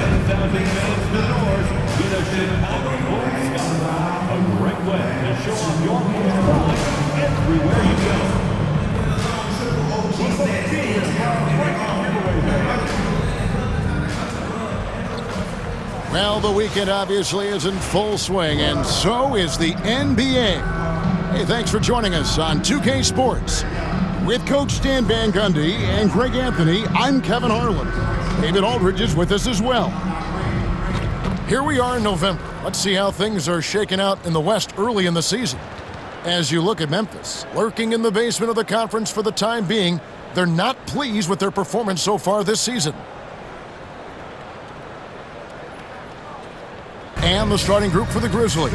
10,000 fans to the north with a Chicago Bulls skyline. A great way to show off your Bulls pride everywhere you go. Well, the weekend obviously is in full swing, and so is the NBA. Hey, thanks for joining us on 2K Sports. With Coach Stan Van Gundy and Greg Anthony, I'm Kevin Harlan. David Aldridge is with us as well. Here we are in November. Let's see how things are shaking out in the West early in the season. As you look at Memphis, lurking in the basement of the conference for the time being, they're not pleased with their performance so far this season. And the starting group for the Grizzlies.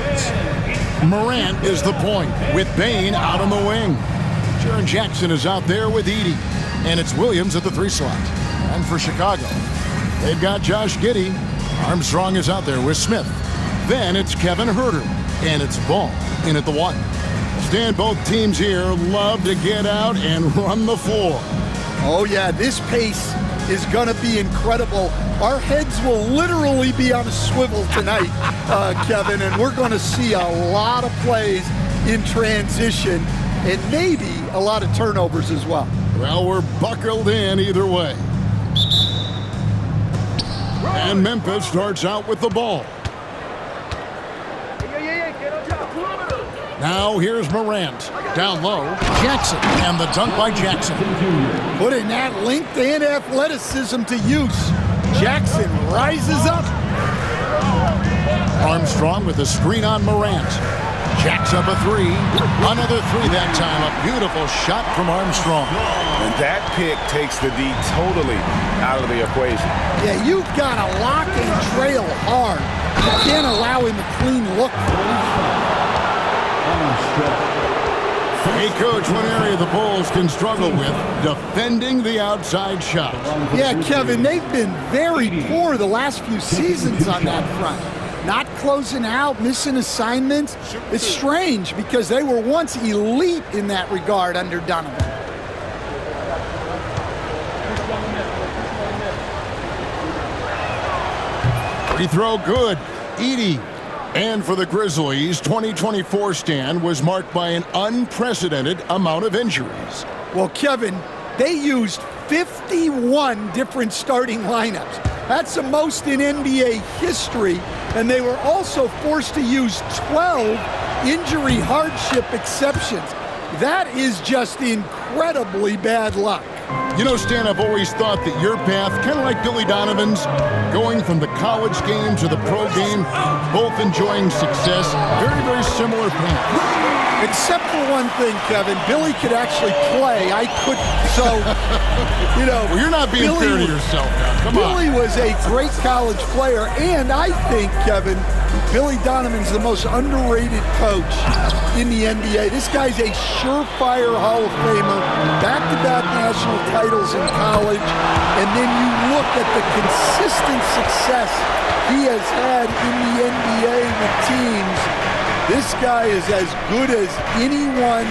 Morant is the point, with Bane out on the wing. Jaren Jackson is out there with Edey. And it's Williams at the 3 slot. And for Chicago, they've got Josh Giddey. Armstrong is out there with Smith. Then it's Kevin Huerter. And it's Ball in at the 1. Stan, both teams here love to get out and run the floor. Oh, yeah, this pace is going to be incredible. Our heads will literally be on a swivel tonight, Kevin, and we're going to see a lot of plays in transition and maybe a lot of turnovers as well. Well, we're buckled in either way. And Memphis starts out with the ball. Now here's Morant. Down low, Jackson, and the dunk by Jackson. Putting that length and athleticism to use. Jackson rises up. Armstrong with a screen on Morant. Jacks up a 3. Another 3 that time. A beautiful shot from Armstrong. And that pick takes the D totally out of the equation. Yeah, you've got to lock and trail hard. You can't allow him a clean look. Hey, Coach, one area the Bulls can struggle with, defending the outside shot. Yeah, Kevin, they've been very poor the last few seasons on that front. Not closing out, missing assignments. It's strange because they were once elite in that regard under Donovan. Free throw good. Edey. And for the Grizzlies, 2024 stand was marked by an unprecedented amount of injuries. Well, Kevin, they used 51 different starting lineups. That's the most in NBA history, and they were also forced to use 12 injury hardship exceptions. That is just incredibly bad luck. You know, Stan, I've always thought that your path, kind of like Billy Donovan's, going from the college game to the pro game, both enjoying success, very, very similar path. Except for one thing, Kevin, Billy could actually play. I couldn't. So, you know. Well, you're not being fair to yourself now. Come on. Billy was a great college player, and I think, Kevin, Billy Donovan's the most underrated coach in the NBA. This guy's a surefire Hall of Famer, back-to-back national titles in college, and then you look at the consistent success he has had in the NBA with teams. This guy is as good as anyone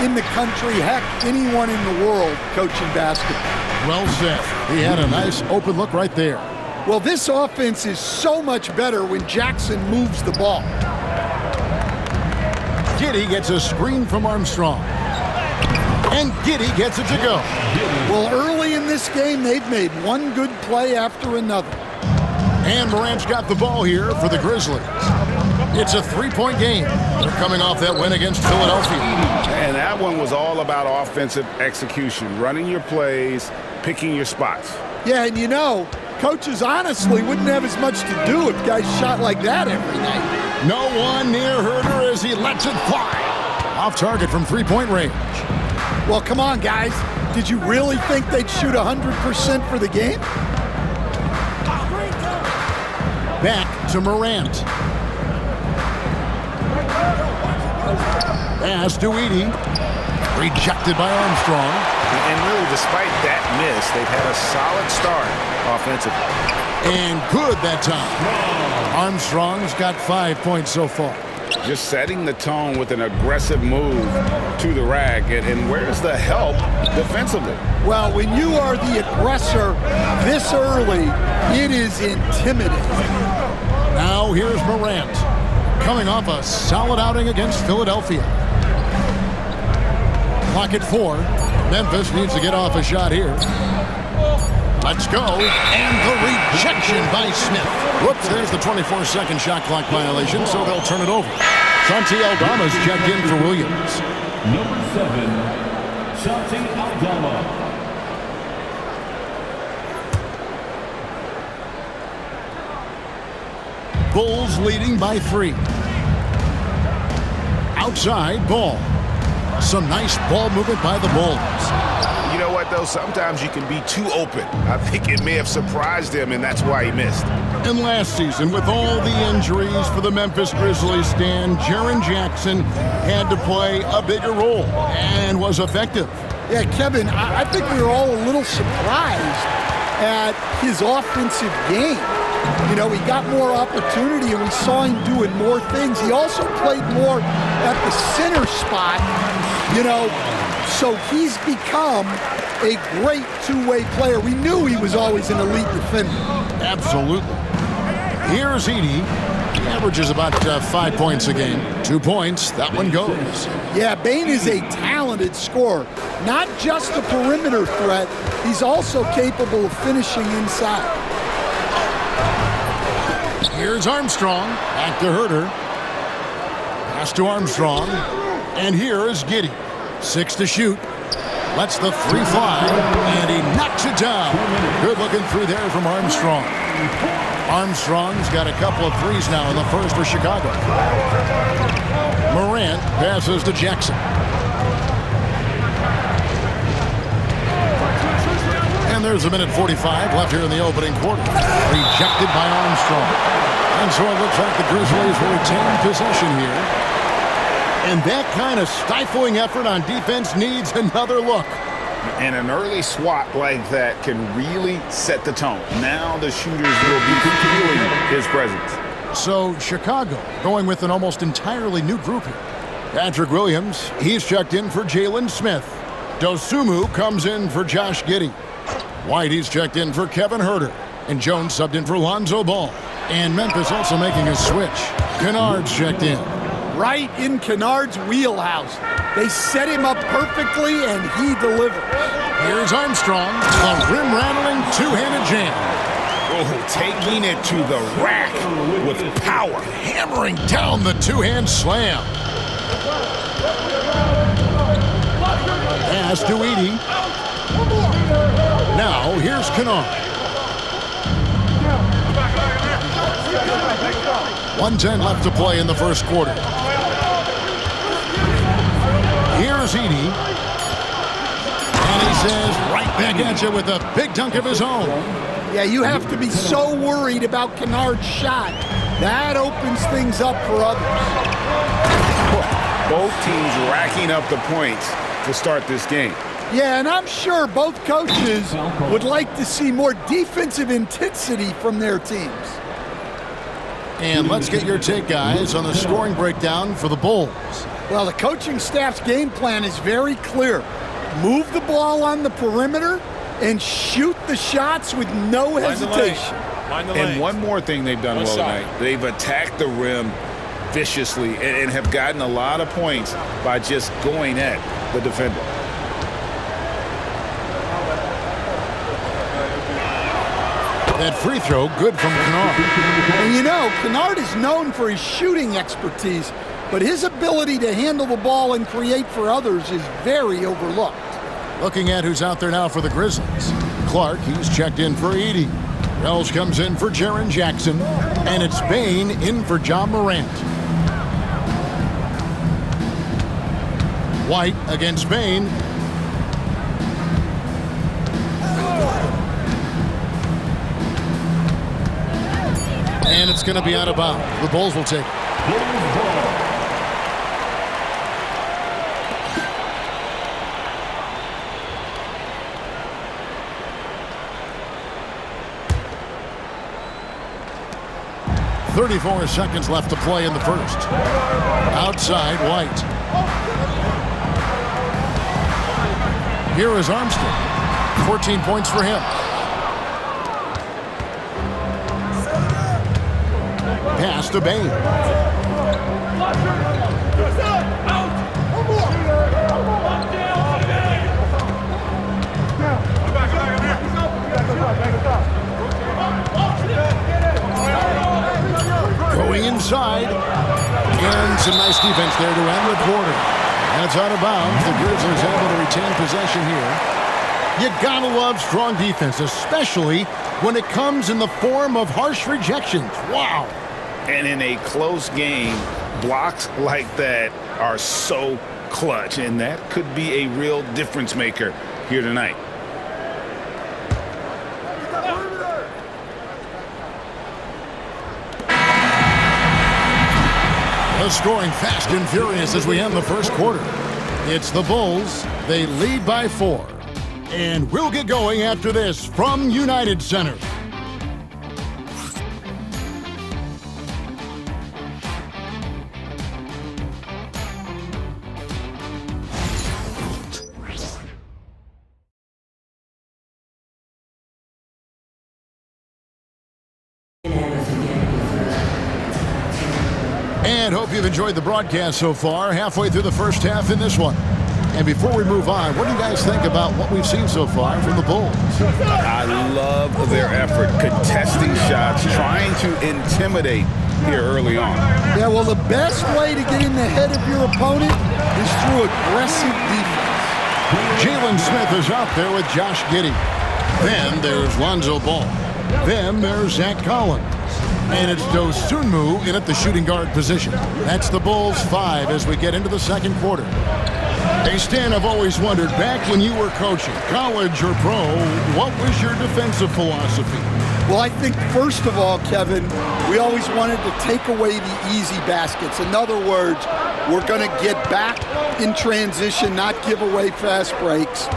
in the country, heck, anyone in the world coaching basketball. Well said. He had a nice open look right there. Well, this offense is so much better when Jackson moves the ball. Giddey gets a screen from Armstrong. And Giddey gets it to go. Well, early in this game, they've made one good play after another. And Morant's got the ball here for the Grizzlies. It's a 3-point game. They're coming off that win against Philadelphia. And that one was all about offensive execution, running your plays, picking your spots. Yeah, and you know, coaches honestly wouldn't have as much to do if guys shot like that every night. No one near Huerter as he lets it fly. Off target from 3-point range. Well, come on, guys. Did you really think they'd shoot 100% for the game? Back to Morant. Pass to Edey. Rejected by Armstrong. And really, despite that miss, they've had a solid start offensively. And good that time. Armstrong's got 5 points so far. just setting the tone with an aggressive move to the rack. And where's the help defensively? Well, when you are the aggressor this early, it is intimidating. Now here's Morant, coming off a solid outing against Philadelphia. Clock at 4. Memphis needs to get off a shot here. Let's go. And the rejection by Smith. Whoops, there's the 24-second shot clock violation, so they'll turn it over. Santi Aldama's checked in for Williams. Number 7, Santi Aldama. Bulls leading by 3. Outside, Ball. Some nice ball movement by the Bulls. You know what, though? Sometimes you can be too open. I think it may have surprised him, and that's why he missed. And last season, with all the injuries for the Memphis Grizzlies, Stan, Jaren Jackson had to play a bigger role and was effective. Yeah, Kevin, I think we were all a little surprised at his offensive game. You know, he got more opportunity, and we saw him doing more things. He also played more at the center spot, you know, so he's become a great two-way player. We knew he was always an elite defender. Absolutely. Here's Edey. He averages about 5 points a game. 2 points, that one goes. Yeah, Bane is a talented scorer. Not just a perimeter threat, he's also capable of finishing inside. Here's Armstrong. Back to Herter. Pass to Armstrong. And here is Giddey. 6 to shoot. Lets the 3 fly. And he knocks it down. Good looking through there from Armstrong. Armstrong's got a couple of threes now in the first for Chicago. Morant passes to Jackson. And there's a minute 45 left here in the opening quarter. Rejected by Armstrong. And so it looks like the Grizzlies will retain possession here. And that kind of stifling effort on defense needs another look. And an early swat like that can really set the tone. Now the shooters will be feeling his presence. So Chicago going with an almost entirely new group here. Patrick Williams, he's checked in for Jalen Smith. Dosunmu comes in for Josh Giddey. White, he's checked in for Kevin Herter. And Jones subbed in for Lonzo Ball. And Memphis also making a switch. Kennard's checked in. Right in Kennard's wheelhouse. They set him up perfectly, and he delivers. Here's Armstrong, a rim-rattling two-handed jam. Oh, taking it to the rack with power. Hammering down the two-hand slam. Pass to Edey. Now, here's Kennard. 1:10 left to play in the first quarter. Here's Edey. And he says right back at you with a big dunk of his own. Yeah, you have to be so worried about Kennard's shot. That opens things up for others. Both teams racking up the points to start this game. Yeah, and I'm sure both coaches would like to see more defensive intensity from their teams. And let's get your take, guys, on the scoring breakdown for the Bulls. Well, the coaching staff's game plan is very clear. Move the ball on the perimeter and shoot the shots with no hesitation. And one more thing they've done well tonight. They've attacked the rim viciously and have gotten a lot of points by just going at the defender. That free throw, good from Kennard. And you know, Kennard is known for his shooting expertise, but his ability to handle the ball and create for others is very overlooked. Looking at who's out there now for the Grizzlies. Clark, he's checked in for Edey. Wells comes in for Jaren Jackson. And it's Bane in for John Morant. White against Bane. And it's going to be out of bounds. The Bulls will take it. 34 seconds left to play in the first. Outside, White. Here is Armstrong. 14 points for him. Pass to Bain. Going inside. And some nice defense there to end the quarter. That's out of bounds. The Grizzlies able to retain possession here. You gotta love strong defense, especially when it comes in the form of harsh rejections. Wow. And in a close game, blocks like that are so clutch, and that could be a real difference maker here tonight. The scoring fast and furious as we end the first quarter. It's the Bulls. They lead by 4. And we'll get going after this from United Center. And hope you've enjoyed the broadcast so far. Halfway through the first half in this one. And before we move on, what do you guys think about what we've seen so far from the Bulls? I love their effort, contesting shots, trying to intimidate here early on. Yeah, well, the best way to get in the head of your opponent is through aggressive defense. Jalen Smith is out there with Josh Giddey. Then there's Lonzo Ball. Then there's Zach Collins. And it's Dosunmu in at the shooting guard position. That's the Bulls 5 as we get into the second quarter. Hey, Stan, I've always wondered, back when you were coaching, college or pro, what was your defensive philosophy? Well, I think, first of all, Kevin, we always wanted to take away the easy baskets. In other words, we're going to get back in transition, not give away fast breaks.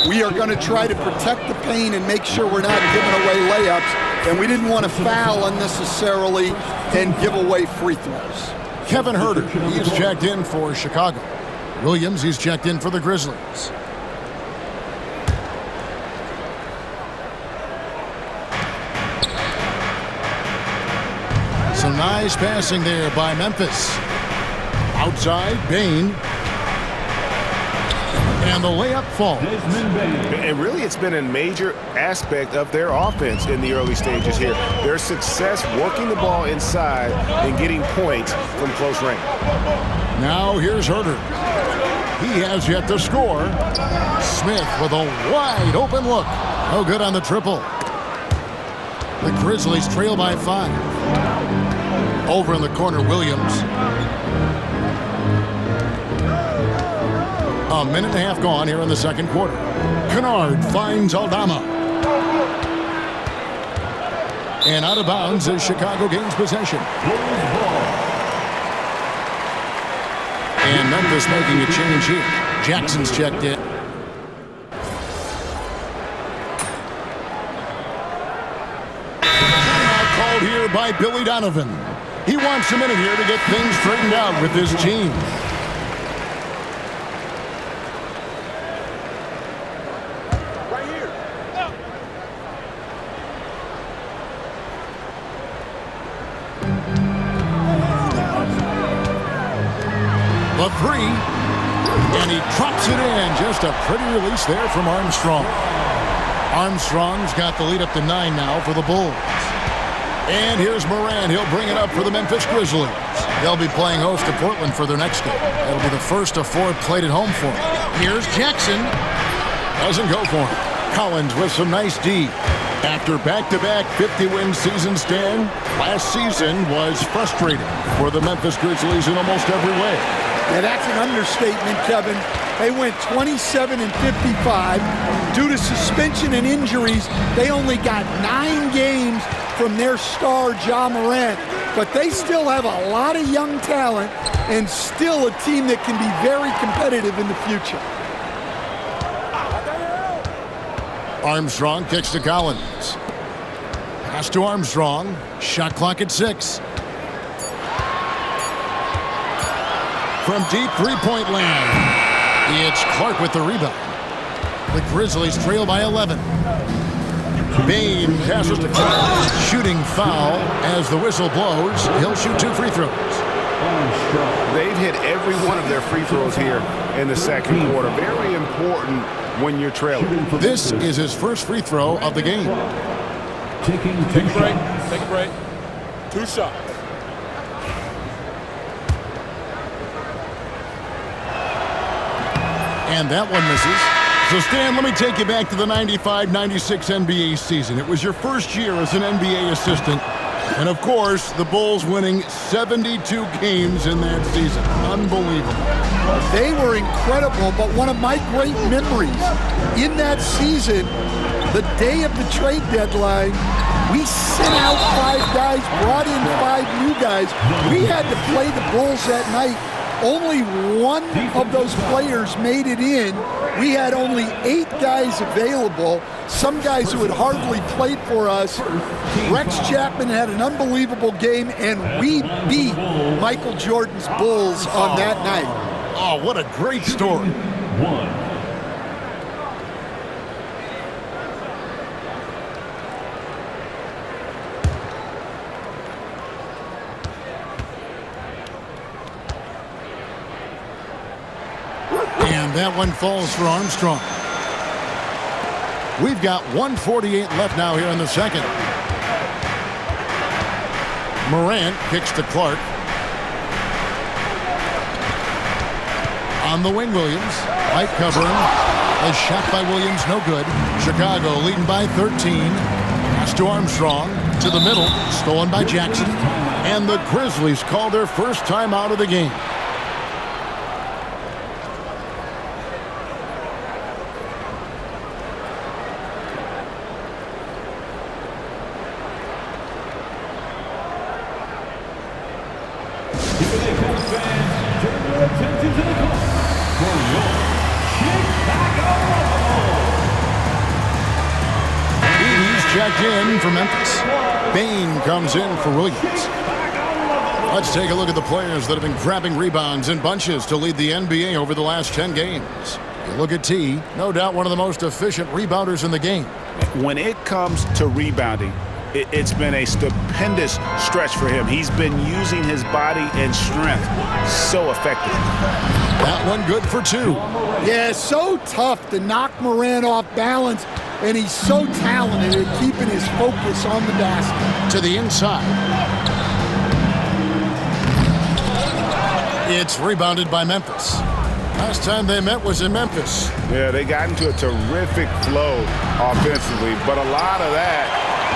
We are going to try to protect the paint and make sure we're not giving away layups. And we didn't want to foul unnecessarily and give away free throws. Kevin Huerter, he's checked in for Chicago. Williams, he's checked in for the Grizzlies. Some nice passing there by Memphis. Outside, Bain. And the layup falls. And really, it's been a major aspect of their offense in the early stages here. Their success working the ball inside and getting points from close range. Now here's Huerter. He has yet to score. Smith with a wide open look. No good on the triple. The Grizzlies trail by 5. Over in the corner, Williams. A minute and a half gone here in the second quarter. Kennard finds Aldama. And out of bounds as Chicago gains possession. And Memphis making a change here. Jackson's checked in. Now called here by Billy Donovan. He wants a minute here to get things straightened out with his team. The 3, and he drops it in. Just a pretty release there from Armstrong. Armstrong's got the lead up to 9 now for the Bulls. And here's Moran. He'll bring it up for the Memphis Grizzlies. They'll be playing host to Portland for their next game. That'll be the first of 4 played at home for him. Here's Jackson. Doesn't go for him. Collins with some nice D. After back-to-back 50-win seasons, Dan, last season was frustrating for the Memphis Grizzlies in almost every way. Yeah, that's an understatement, Kevin. They went 27 and 55. Due to suspension and injuries, they only got 9 games from their star, Ja Morant. But they still have a lot of young talent and still a team that can be very competitive in the future. Armstrong kicks to Collins. Pass to Armstrong. Shot clock at 6. from deep three-point land. It's Clark with the rebound. The Grizzlies trail by 11. Bain passes to Clark. Shooting foul as the whistle blows. He'll shoot 2 free throws. They've hit every one of their free throws here in the second quarter. Very important when you're trailing. This is his first free throw of the game. Take a break. 2 shots. And that one misses. So, Stan, let me take you back to the 95-96 NBA season. It was your first year as an NBA assistant. And, of course, the Bulls winning 72 games in that season. Unbelievable. They were incredible, but one of my great memories in that season, the day of the trade deadline, we sent out 5 guys, brought in 5 new guys. We had to play the Bulls that night. Only one of those players made it in. We had only 8 guys available, some guys who had hardly played for us. Rex Chapman had an unbelievable game, and we beat Michael Jordan's Bulls on that night. Oh, what a great story. And that one falls for Armstrong. We've got 1:48 left now here in the second. Morant kicks to Clark. On the wing, Williams. Light covering. A shot by Williams, no good. Chicago leading by 13. Pass to Armstrong. To the middle. Stolen by Jackson. And the Grizzlies call their first time out of the game. Checked in for Memphis. Bain comes in for Williams. Let's take a look at the players that have been grabbing rebounds in bunches to lead the NBA over the last 10 games. You look at T, no doubt one of the most efficient rebounders in the game. When it comes to rebounding, it's been a stupendous stretch for him. He's been using his body and strength so effectively. That one good for 2. Yeah, so tough to knock Morant off balance, and he's so talented at keeping his focus on the basket. To the inside. It's rebounded by Memphis. Last time they met was in Memphis. Yeah, they got into a terrific flow offensively, but a lot of that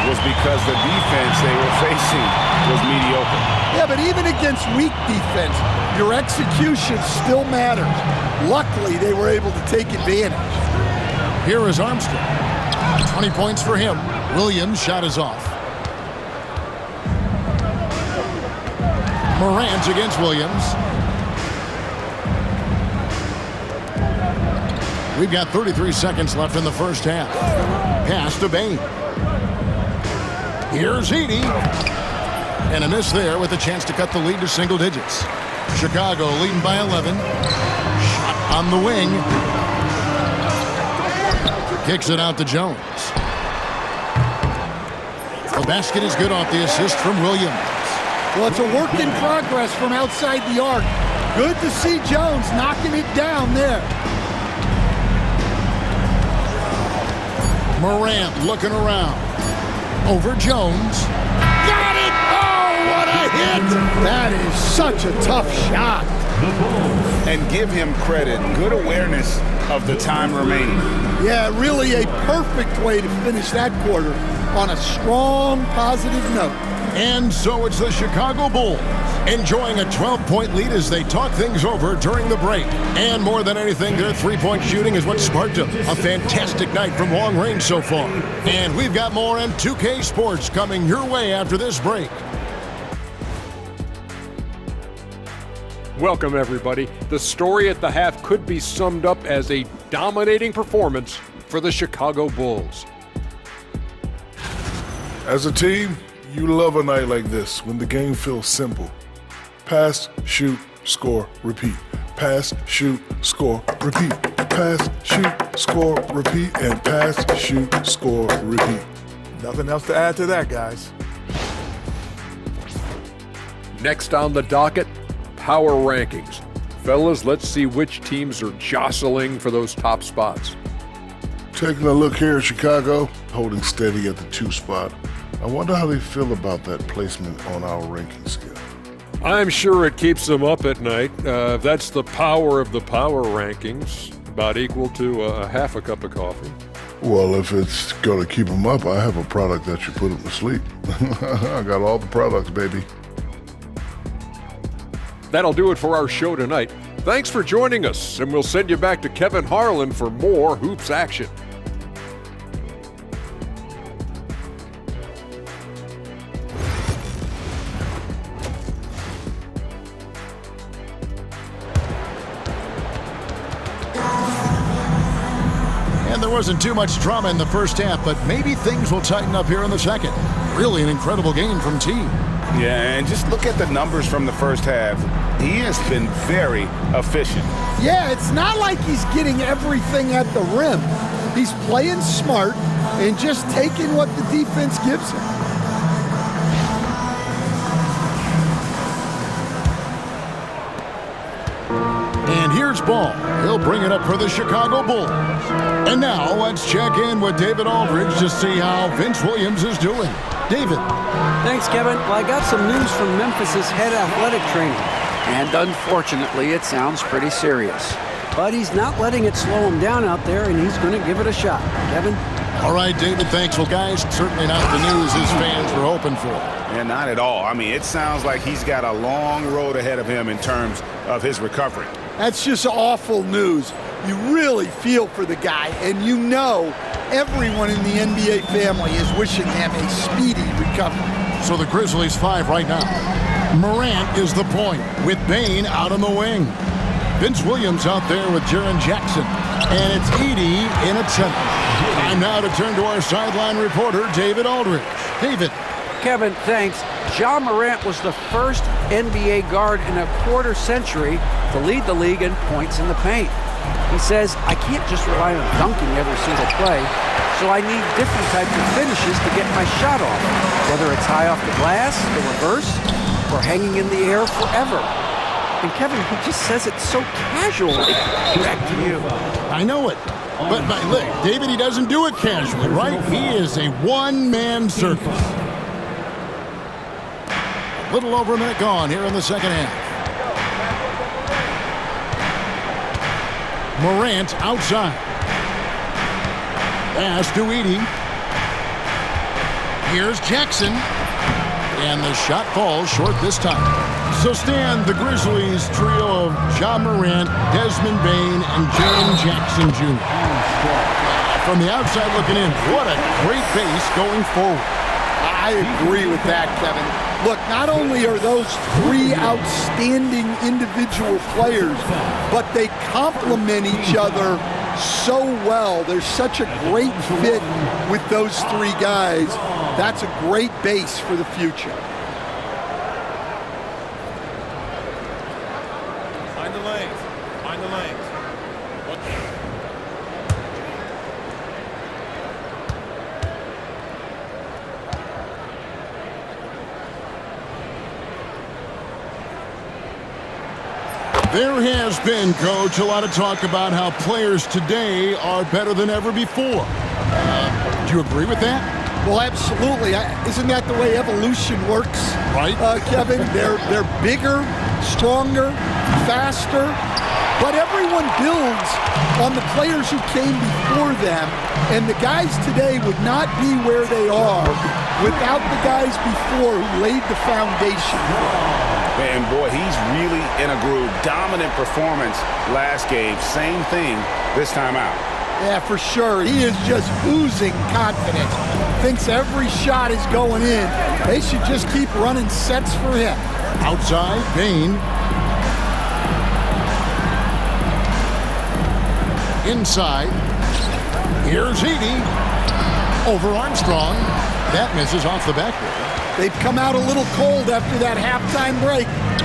was because the defense they were facing was mediocre. Yeah, but even against weak defense, your execution still matters. Luckily, they were able to take advantage. Here is Armstrong. 20 points for him. Williams' shot is off. Morant against Williams. We've got 33 seconds left in the first half. Pass to Bain. Here's Edey. And a miss there with a chance to cut the lead to single digits. Chicago leading by 11. Shot on the wing. Kicks it out to Jones. The basket is good off the assist from Williams. Well, it's a work in progress from outside the arc. Good to see Jones knocking it down there. Morant looking around. Over Jones. Got it! Oh, what a hit! That is such a tough shot. And give him credit. Good awareness of the time remaining. Yeah, really a perfect way to finish that quarter on a strong, positive note. And so it's the Chicago Bulls enjoying a 12-point lead as they talk things over during the break. And more than anything, their three-point shooting is what sparked them. A fantastic night from long range so far. And we've got more on 2K Sports coming your way after this break. Welcome, everybody. The story at the half could be summed up as a dominating performance for the Chicago Bulls. As a team, you love a night like this when the game feels simple. Pass, shoot, score, repeat. Pass, shoot, score, repeat. Pass, shoot, score, repeat. And pass, shoot, score, repeat. Nothing else to add to that, guys. Next on the docket, power rankings. Fellas, let's see which teams are jostling for those top spots. Taking a look here at Chicago, holding steady at the 2 spot. I wonder how they feel about that placement on our ranking scale. I'm sure it keeps them up at night. That's the power of the power rankings, about equal to half a cup of coffee. Well, if it's going to keep them up, I have a product that should put them to sleep. I got all the products, baby. That'll do it for our show tonight. Thanks for joining us, and we'll send you back to Kevin Harlan for more hoops action. And there wasn't too much drama in the first half, but maybe things will tighten up here in the second. Really an incredible game from T. Yeah, and just look at the numbers from the first half. He has been very efficient. Yeah, it's not like he's getting everything at the rim. He's playing smart and just taking what the defense gives him. And here's Ball. He'll bring it up for the Chicago Bulls. And now let's check in with David Aldridge to see how Vince Williams is doing. David. Thanks, Kevin. Well, I got some news from Memphis's head athletic trainer. And unfortunately, it sounds pretty serious. But he's not letting it slow him down out there, and he's going to give it a shot. Kevin? All right, David, thanks. Well, guys, certainly not the news his fans were hoping for. Yeah, not at all. I mean, it sounds like he's got a long road ahead of him in terms of his recovery. That's just awful news. You really feel for the guy, and you know everyone in the NBA family is wishing him a speedy recovery. So the Grizzlies 5 right now. Morant is the point with Bane out on the wing. Vince Williams out there with Jaren Jackson. And it's Edey in at center. Time now to turn to our sideline reporter, David Aldridge. David. Kevin, thanks. Ja Morant was the first NBA guard in a quarter century to lead the league in points in the paint. He says, I can't just rely on dunking every single play, so I need different types of finishes to get my shot off, whether it's high off the glass, the reverse, or hanging in the air forever. And Kevin, he just says it so casually. Back to you. I know it. But look, David, he doesn't do it casually, right? He is a one-man circus. A little over a minute gone here in the second half. Morant outside. Pass to Edey. Here's Jackson. And the shot falls short this time. So stand the Grizzlies trio of Ja Morant, Desmond Bane, and Jaren Jackson Jr. From the outside looking in, what a great base going forward. I agree with that, Kevin. Look, not only are those three outstanding individual players, but they complement each other so well. There's such a great fit with those three guys. That's a great base for the future. Find the lanes. Find the lanes. There has been, Coach, a lot of talk about how players today are better than ever before. Do you agree with that? Well, absolutely. Isn't that the way evolution works? Right. Kevin, they're bigger, stronger, faster, but everyone builds on the players who came before them, and the guys today would not be where they are without the guys before who laid the foundation. And boy, he's really in a groove. Dominant performance last game. Same thing this time out. Yeah, for sure. He is just oozing confidence. Thinks every shot is going in. They should just keep running sets for him. Outside, Bane. Inside. Here's Edey. Over Armstrong. That misses off the backboard. They've come out a little cold after that halftime break.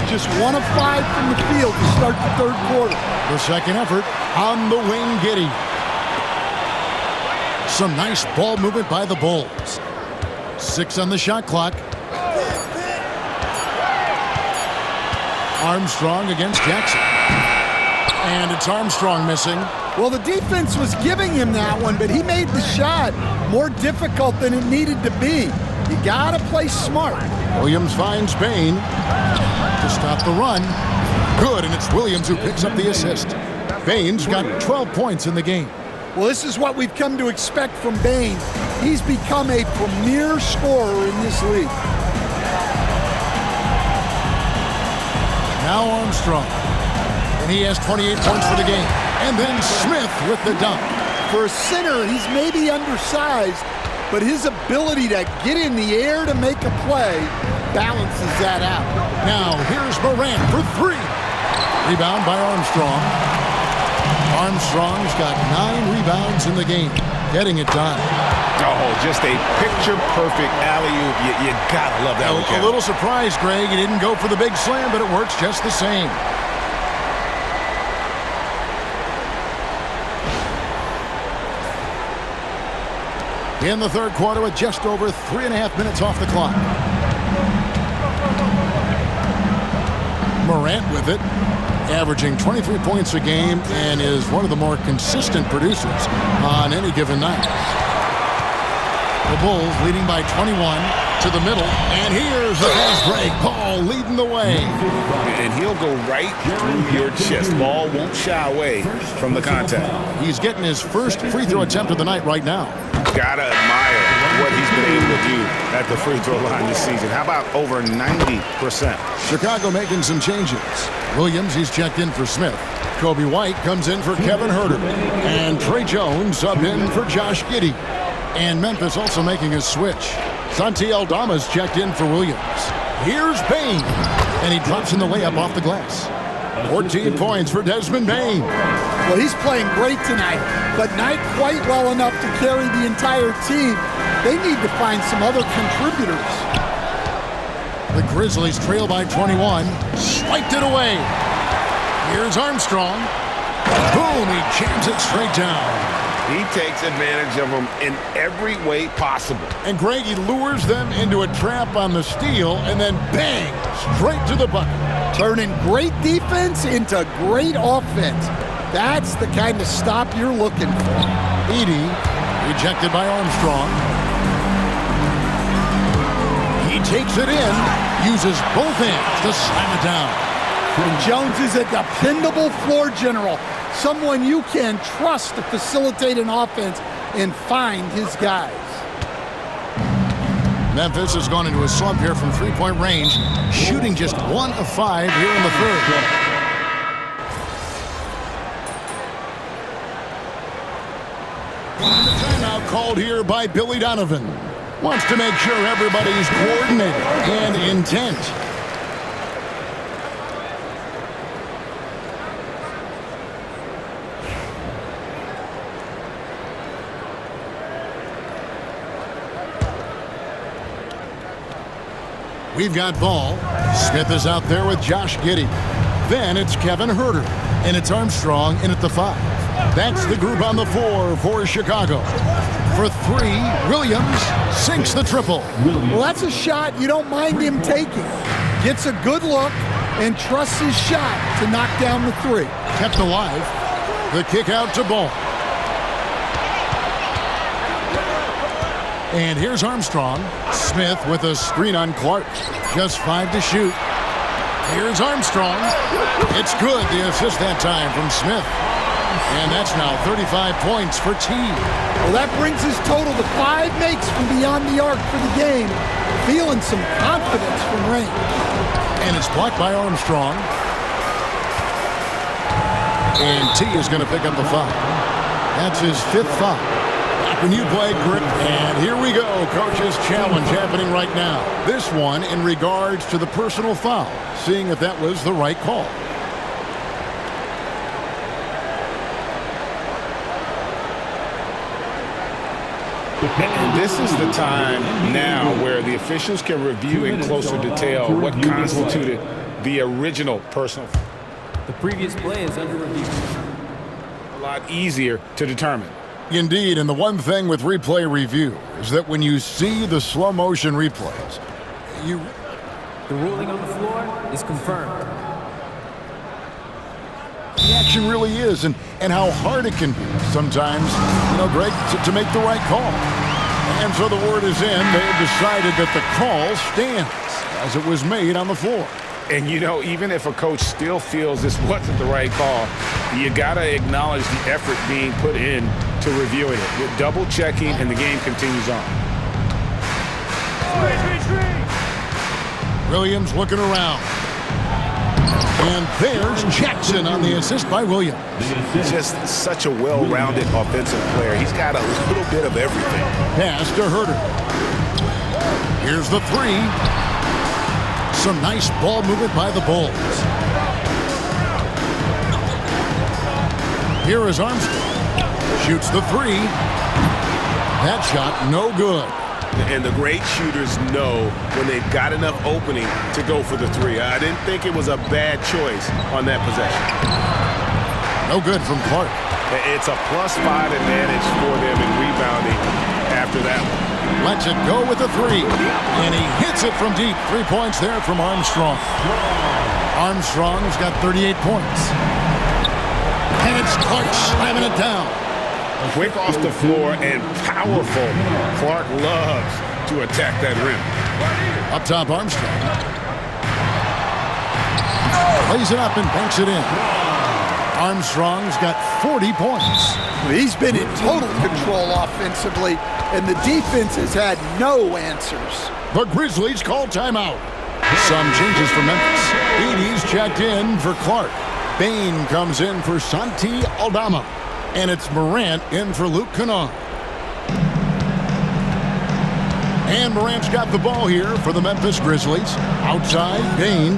just 1 of 5 from the field to start the third quarter. The second effort on the wing, Giddey. Some nice ball movement by the Bulls. 6 on the shot clock. Armstrong against Jackson. And it's Armstrong missing. Well, the defense was giving him that one, but he made the shot more difficult than it needed to be. You gotta play smart. Williams finds Bain to stop the run. Good, and it's Williams who picks up the assist. Bain's got 12 points in the game. Well, this is what we've come to expect from Bain. He's become a premier scorer in this league. Now Armstrong. And he has 28 points for the game. And then Smith with the dunk. For a center, he's maybe undersized, but his ability to get in the air to make a play balances that out. Now here's Morant for 3. Rebound by Armstrong. Armstrong's got 9 rebounds in the game. Getting it done. Oh, just a picture-perfect alley-oop. You gotta love that one, A little surprised, Greg. He didn't go for the big slam, but it works just the same. In the third quarter with just over 3.5 minutes off the clock. Morant with it, averaging 23 points a game and is one of the more consistent producers on any given night. The Bulls leading by 21 to the middle, and here's the fast break. Paul leading the way. And he'll go right through your chest. Ball won't shy away from the contact. He's getting his first free throw attempt of the night right now. Gotta admire what he's been able to do at the free throw line this season. How about over 90%? Chicago making some changes. Williams, he's checked in for Smith. Kobe White comes in for Kevin Huerter. And Trey Jones sub in for Josh Giddey. And Memphis also making a switch. Santi Aldama's checked in for Williams. Here's Bain. And he drops in the layup off the glass. 14 points for Desmond Bain. Well, he's playing great tonight, but not quite well enough to carry the entire team. They need to find some other contributors. The Grizzlies trail by 21. Swiped it away. Here's Armstrong. Boom, he jams it straight down. He takes advantage of them in every way possible. And Greg, he lures them into a trap on the steal, and then bang, straight to the bucket. Turning great defense into great offense. That's the kind of stop you're looking for. Edey, rejected by Armstrong. He takes it in, uses both hands to slam it down. And Jones is a dependable floor general. Someone you can trust to facilitate an offense and find his guys. Memphis has gone into a slump here from three-point range, shooting just 1 of 5 here in the third. Timeout called here by Billy Donovan. Wants to make sure everybody's coordinated and intent. We've got ball. Smith is out there with Josh Giddey. Then it's Kevin Huerter, and it's Armstrong in at the 5. That's the group on the 4 for Chicago. For 3, Williams sinks the triple. Well, that's a shot you don't mind him taking. Gets a good look and trusts his shot to knock down the 3. Kept alive. The kick out to Ball. And here's Armstrong. Smith with a screen on Clark. Just 5 to shoot. Here's Armstrong. It's good. The assist that time from Smith. And that's now 35 points for T. Well, that brings his total to 5 makes from beyond the arc for the game. Feeling some confidence from range. And it's blocked by Armstrong. And T is going to pick up the foul. That's his 5th foul. When you play grip, and here we go, coach's challenge happening right now. This one in regards to the personal foul, seeing if that was the right call. And this is the time now where the officials can review in closer detail what constituted the original personal. The previous play is under review. A lot easier to determine. Indeed, and the one thing with replay review is that when you see the slow motion replays, The ruling on the floor is confirmed. the action really is, and how hard it can be sometimes, Greg, to make the right call. And so the word is in. They have decided that the call stands as it was made on the floor. And, even if a coach still feels this wasn't the right call, you got to acknowledge the effort being put in to reviewing it. You're double-checking, and the game continues on. Williams looking around. And there's Jackson on the assist by Williams. Just such a well-rounded offensive player. He's got a little bit of everything. Pass to Herter. Here's the three. Some nice ball movement by the Bulls. Here is Armstrong. Shoots the three. That shot no good. And the great shooters know when they've got enough opening to go for the three. I didn't think it was a bad choice on that possession. No good from Clark. It's a +5 advantage for them in rebounding after that one. Lets it go with the three. And he hits it from deep. 3 points there from Armstrong. Armstrong's got 38 points. And it's Clark slamming it down. Quick off the floor and powerful. Clark loves to attack that rim. Up top, Armstrong. Lays it up and banks it in. Armstrong's got 40 points. He's been in total control offensively, and the defense has had no answers. The Grizzlies call timeout. Some changes for Memphis. Edey's checked in for Clark. Bain comes in for Santi Aldama. And it's Morant in for Luke Kennard. And Morant's got the ball here for the Memphis Grizzlies. Outside, Bain.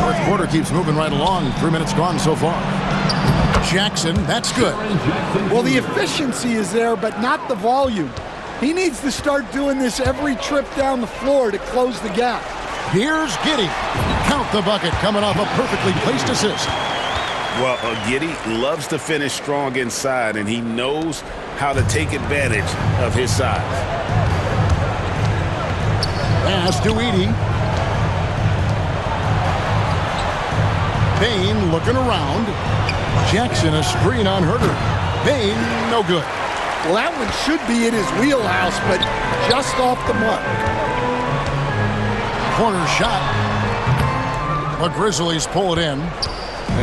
Fourth quarter keeps moving right along. 3 minutes gone so far. Jackson, that's good. Well, the efficiency is there, but not the volume. He needs to start doing this every trip down the floor to close the gap. Here's Giddey. Count the bucket coming off a perfectly placed assist. Well, Giddey loves to finish strong inside, and he knows how to take advantage of his size. Pass to Edey. Bain looking around. Jackson a screen on Herter. Bain, no good. Well, that one should be in his wheelhouse, but just off the mark. Corner shot. The Grizzlies pull it in.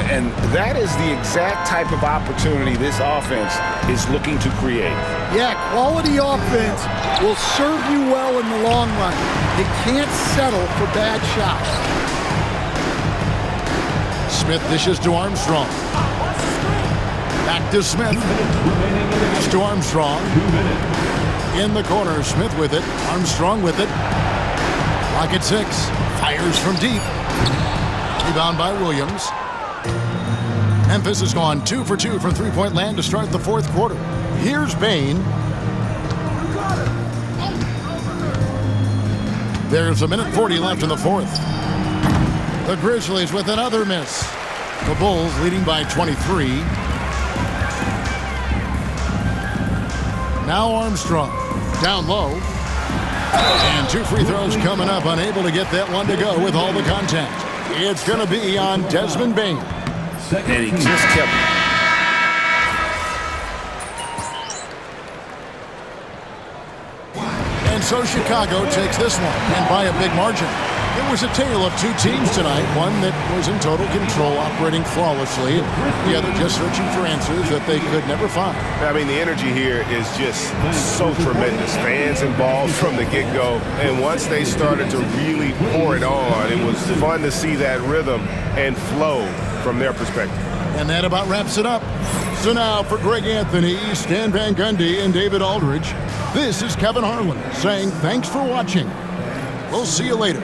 And that is the exact type of opportunity this offense is looking to create. Yeah, quality offense will serve you well in the long run. You can't settle for bad shots. Smith dishes to Armstrong. Back to Smith. Pass to Armstrong. In the corner, Smith with it. Armstrong with it. Clock at 6. Fires from deep. Rebound by Williams. Memphis has gone 2 for 2 from three-point land to start the fourth quarter. Here's Bain. There's 1:40 left in the fourth. The Grizzlies with another miss. The Bulls leading by 23. Now Armstrong. Down low. And 2 free throws coming up. Unable to get that one to go with all the contact. It's going to be on Desmond Bain. And he just kept... And so Chicago takes this one, and by a big margin. It was a tale of two teams tonight, one that was in total control, operating flawlessly, and the other just searching for answers that they could never find. I mean, the energy here is just so tremendous. Fans involved from the get-go, and once they started to really pour it on, it was fun to see that rhythm and flow from their perspective. And that about wraps it up. So now for Greg Anthony, Stan Van Gundy, and David Aldridge, this is Kevin Harlan saying thanks for watching. We'll see you later.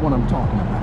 what I'm talking about.